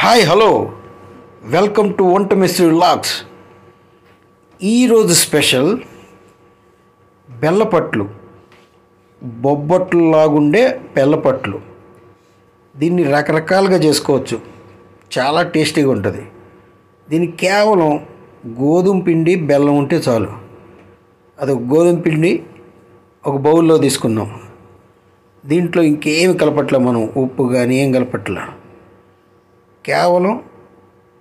Hi hello welcome to వంట mystery vlogs. ఈరోజు special బెల్లపట్లు, బొబ్బట్లు లాగుండే బెల్లపట్లు. దీన్ని రకరకాలుగా చేసుకోవచ్చు, చాలా టేస్టీగా ఉంటుంది. దీనికి కేవలం గోధుమ పిండి బెల్లం ఉంటే చాలు. అది గోధుమ పిండి ఒక బౌల్లో తీసుకున్నాం. దీంట్లో ఇంకేమి కలపట్లే, మనం ఉప్పు కానీ ఏం కలపట్లే. కేవలం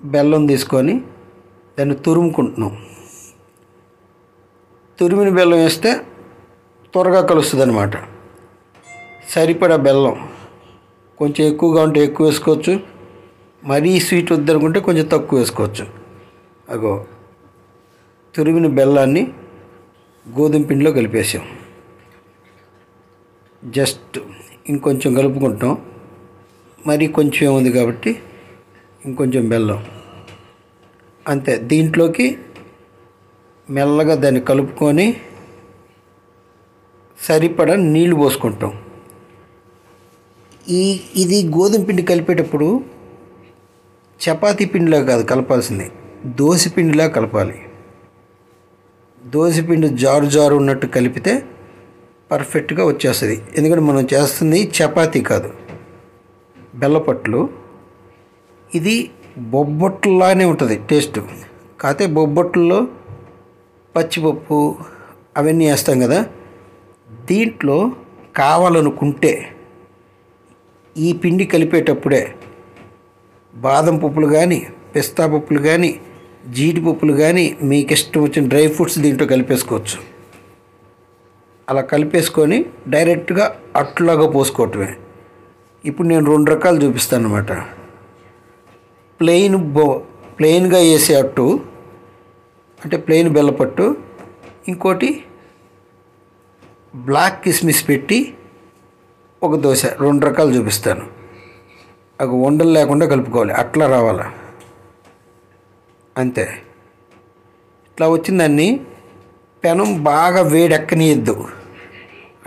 బెల్లం తీసుకొని దాన్ని తురుముకుంటున్నాం. తురిమిన బెల్లం వేస్తే త్వరగా కలుస్తుంది అన్నమాట. సరిపడా బెల్లం, కొంచెం ఎక్కువగా ఉంటే ఎక్కువ వేసుకోవచ్చు, మరీ స్వీట్ వద్దనుకుంటే కొంచెం తక్కువ వేసుకోవచ్చు. అగో తురిమిన బెల్లాన్ని గోధుమ పిండిలో కలిపేసాం. జస్ట్ ఇంకొంచెం కలుపుకుంటాం, మరీ కొంచెం ఉంది కాబట్టి ఇంకొంచెం బెల్లం అంతే. దీంట్లోకి మెల్లగా దాన్ని కలుపుకొని సరిపడా నీళ్లు పోసుకుంటాం. ఇది గోధుమ పిండి కలిపేటప్పుడు చపాతీ పిండిలా కాదు కలపాల్సింది, దోశ పిండిలా కలపాలి. దోశ పిండి జారు జారు ఉన్నట్టు కలిపితే పర్ఫెక్ట్గా వచ్చేస్తుంది. ఎందుకంటే మనం చేస్తుంది చపాతీ కాదు, బెల్లపట్లు. ఇది బొబ్బట్లులానే ఉంటుంది టేస్ట్. కాకపోతే బొబ్బట్లలో పచ్చిపప్పు అవన్నీ వేస్తాం కదా. దీంట్లో కావాలనుకుంటే ఈ పిండి కలిపేటప్పుడే బాదం పప్పులు కానీ, పిస్తా పప్పులు కానీ, జీడిపప్పులు కానీ, మీకు ఇష్టం వచ్చిన డ్రై ఫ్రూట్స్ దీంట్లో కలిపేసుకోవచ్చు. అలా కలిపేసుకొని డైరెక్ట్గా అట్లాగా పోసుకోవటమే. ఇప్పుడు నేను 2 రకాలు చూపిస్తాను అన్నమాట. ప్లెయిన్గా వేసే అట్టు అంటే ప్లెయిన్ బెల్లపట్టు, ఇంకోటి బ్లాక్ కిస్మిస్ పెట్టి ఒక దోశ. 2 రకాలు చూపిస్తాను. అవి ఉండలు లేకుండా కలుపుకోవాలి, అట్లా రావాలి అంతే. ఇట్లా వచ్చిందాన్ని పెనం బాగా వేడెక్కనియద్దు.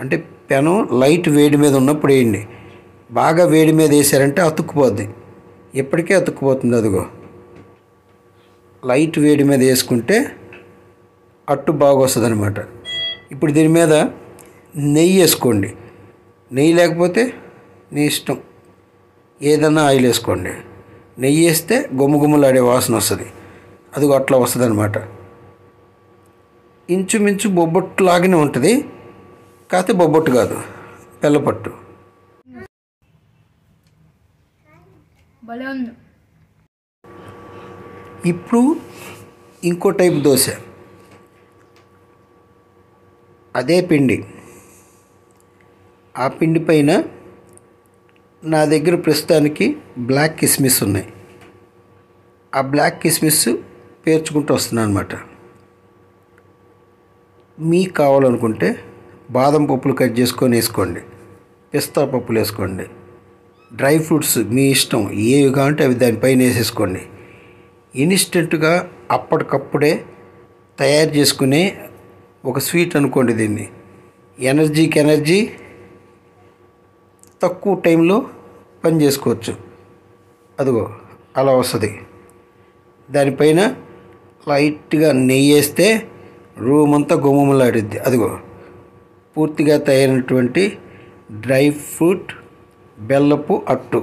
అంటే పెనం లైట్ వేడి మీద ఉన్నప్పుడు వేయండి. బాగా వేడి మీద వేసారంటే అతుక్కుపోద్ది, ఎప్పటికే అతుక్కుపోతుంది. అదిగో లైట్ వేడి మీద వేసుకుంటే అట్టు బాగా వస్తుంది అనమాట. ఇప్పుడు దీని మీద నెయ్యి వేసుకోండి. నెయ్యి లేకపోతే నీ ఇష్టం, ఏదన్నా ఆయిల్ వేసుకోండి. నెయ్యి వేస్తే గుమ్మగుమ్మలాడే వాసన వస్తుంది. అదిగో అట్లా వస్తుంది అనమాట. ఇంచుమించు బొబ్బట్టు లాగానే ఉంటుంది, కాకపోతే బొబ్బట్టు కాదు, బెల్లపట్టు. ఇప్పుడు ఇంకో టైప్ దోశ. అదే పిండి, ఆ పిండి పైన నా దగ్గర ప్రస్తుతానికి బ్లాక్ కిస్మిస్ ఉన్నాయి. ఆ బ్లాక్ కిస్మిస్ పేర్చుకుంటూ వస్తున్నాను అనమాట. మీకు కావాలనుకుంటే బాదం పప్పులు కట్ చేసుకొని వేసుకోండి, పిస్తా పప్పులు వేసుకోండి, డ్రై ఫ్రూట్స్ మీ ఇష్టం ఏవి కావాలంటే అవి దానిపైన వేసేసుకోండి. ఇన్స్టెంట్గా అప్పటికప్పుడే తయారు చేసుకునే ఒక స్వీట్ అనుకోండి దీన్ని. ఎనర్జీకి ఎనర్జీ, తక్కువ టైంలో పని చేసుకోవచ్చు. అదిగో అలా వస్తుంది. దానిపైన లైట్గా నెయ్యి వేస్తే రూమ్ అంతా గుమ్మలాడిద్ది. అదిగో పూర్తిగా తయారైనటువంటి డ్రై ఫ్రూట్ బెల్లపు అట్టు.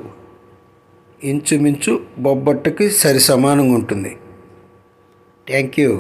ఇంచుమించు బొబ్బట్టుకి సరి సమానంగా ఉంటుంది. Thank you.